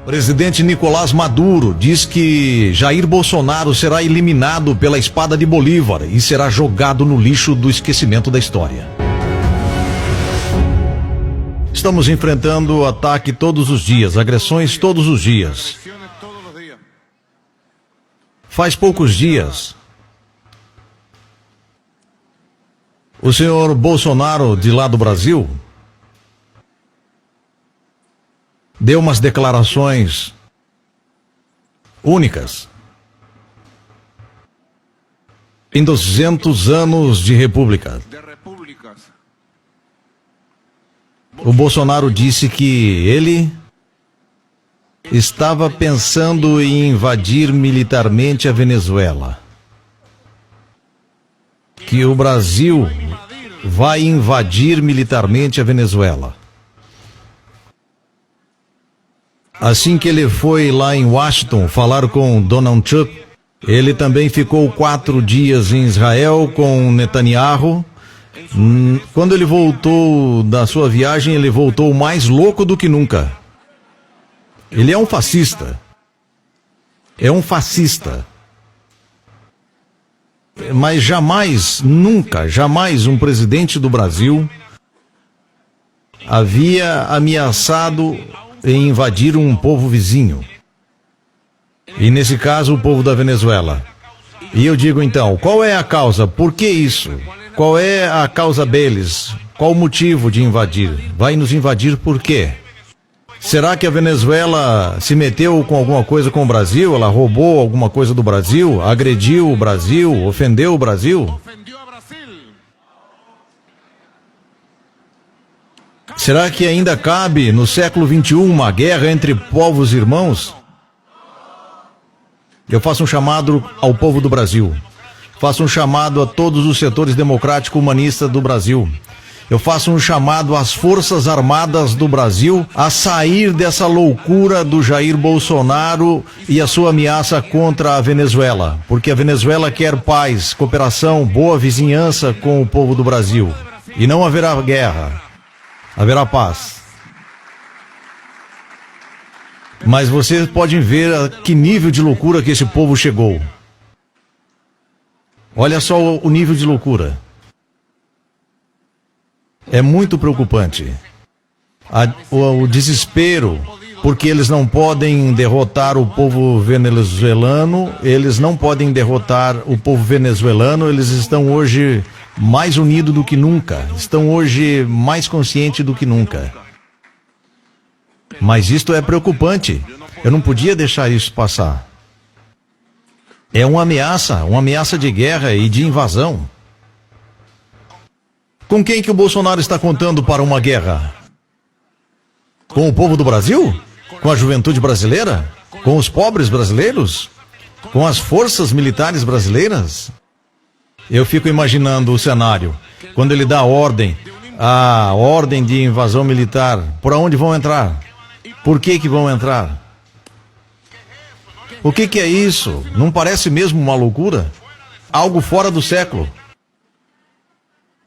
Presidente Nicolás Maduro diz que Jair Bolsonaro será eliminado pela espada de Bolívar e será jogado no lixo do esquecimento da história. Estamos enfrentando ataque todos os dias, agressões todos os dias. Faz poucos dias, o senhor Bolsonaro, de lá do Brasil, deu umas declarações únicas. Em 200 anos de república, o Bolsonaro disse que ele estava pensando em invadir militarmente a Venezuela. Que o Brasil vai invadir militarmente a Venezuela. Assim que ele foi lá em Washington falar com Donald Trump, ele também ficou 4 dias em Israel com Netanyahu. Quando ele voltou da sua viagem, ele voltou mais louco do que nunca. Ele é um fascista. É um fascista. Mas jamais, nunca, jamais um presidente do Brasil havia ameaçado em invadir um povo vizinho. E nesse caso, o povo da Venezuela. E eu digo então, qual é a causa? Por que isso? Qual é a causa deles? Qual o motivo de invadir? Vai nos invadir por quê? Será que a Venezuela se meteu com alguma coisa com o Brasil? Ela roubou alguma coisa do Brasil? Agrediu o Brasil? Ofendeu o Brasil? Será que ainda cabe, no século XXI, uma guerra entre povos irmãos? Eu faço um chamado ao povo do Brasil. Faço um chamado a todos os setores democrático-humanistas do Brasil. Eu faço um chamado às Forças Armadas do Brasil a sair dessa loucura do Jair Bolsonaro e a sua ameaça contra a Venezuela. Porque a Venezuela quer paz, cooperação, boa vizinhança com o povo do Brasil. E não haverá guerra. Haverá paz. Mas vocês podem ver a que nível de loucura que esse povo chegou. Olha só o nível de loucura. É muito preocupante. O desespero, porque eles não podem derrotar o povo venezuelano, eles não podem derrotar o povo venezuelano, eles estão hoje mais unidos do que nunca, estão hoje mais conscientes do que nunca. Mas isto é preocupante. Eu não podia deixar isso passar. É uma ameaça de guerra e de invasão. Com quem que o Bolsonaro está contando para uma guerra? Com o povo do Brasil? Com a juventude brasileira? Com os pobres brasileiros? Com as forças militares brasileiras? Eu fico imaginando o cenário. Quando ele dá a ordem de invasão militar, por onde vão entrar? Por que vão entrar? O que é isso? Não parece mesmo uma loucura? Algo fora do século.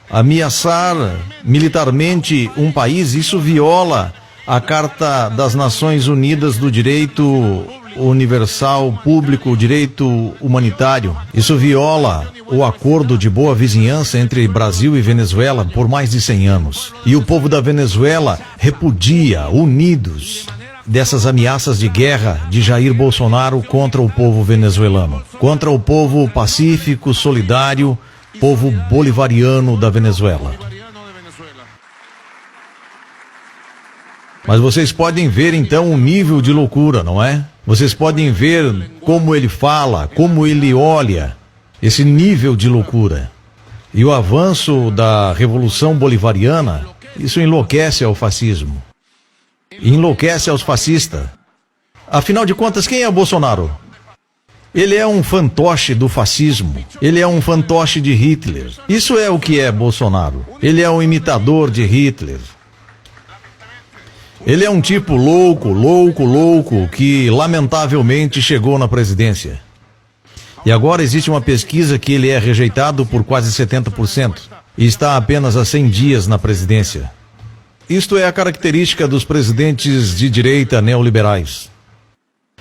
Ameaçar militarmente um país, isso viola a Carta das Nações Unidas do Direito Universal Público, o direito humanitário. Isso viola o acordo de boa vizinhança entre Brasil e Venezuela por mais de 100 anos. E o povo da Venezuela repudia, unidos, dessas ameaças de guerra de Jair Bolsonaro contra o povo venezuelano, contra o povo pacífico, solidário, povo bolivariano da Venezuela. Mas vocês podem ver então o nível de loucura, não é? Vocês podem ver como ele fala, como ele olha, esse nível de loucura. E o avanço da Revolução Bolivariana, isso enlouquece ao fascismo. Enlouquece aos fascistas. Afinal de contas, quem é o Bolsonaro? Ele é um fantoche do fascismo. Ele é um fantoche de Hitler. Isso é o que é Bolsonaro. Ele é um imitador de Hitler. Ele é um tipo louco, que lamentavelmente chegou na presidência. E agora existe uma pesquisa que ele é rejeitado por quase 70% e está apenas há 100 dias na presidência. Isto é a característica dos presidentes de direita neoliberais.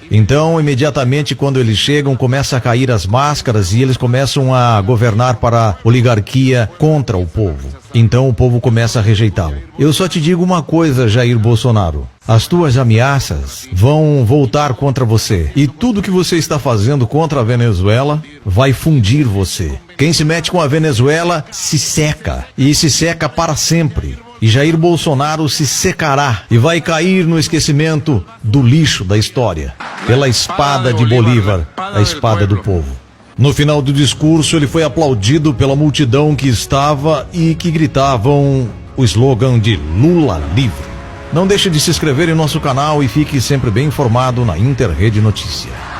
Então, imediatamente quando eles chegam, começa a cair as máscaras e eles começam a governar para a oligarquia contra o povo. Então o povo começa a rejeitá-lo. Eu só te digo uma coisa, Jair Bolsonaro. As tuas ameaças vão voltar contra você. E tudo que você está fazendo contra a Venezuela vai fundir você. Quem se mete com a Venezuela se seca. E se seca para sempre. E Jair Bolsonaro se secará e vai cair no esquecimento do lixo da história. Pela espada de Bolívar, a espada do povo. No final do discurso, ele foi aplaudido pela multidão que estava e que gritavam o slogan de Lula livre. Não deixe de se inscrever em nosso canal e fique sempre bem informado na Interrede Notícia.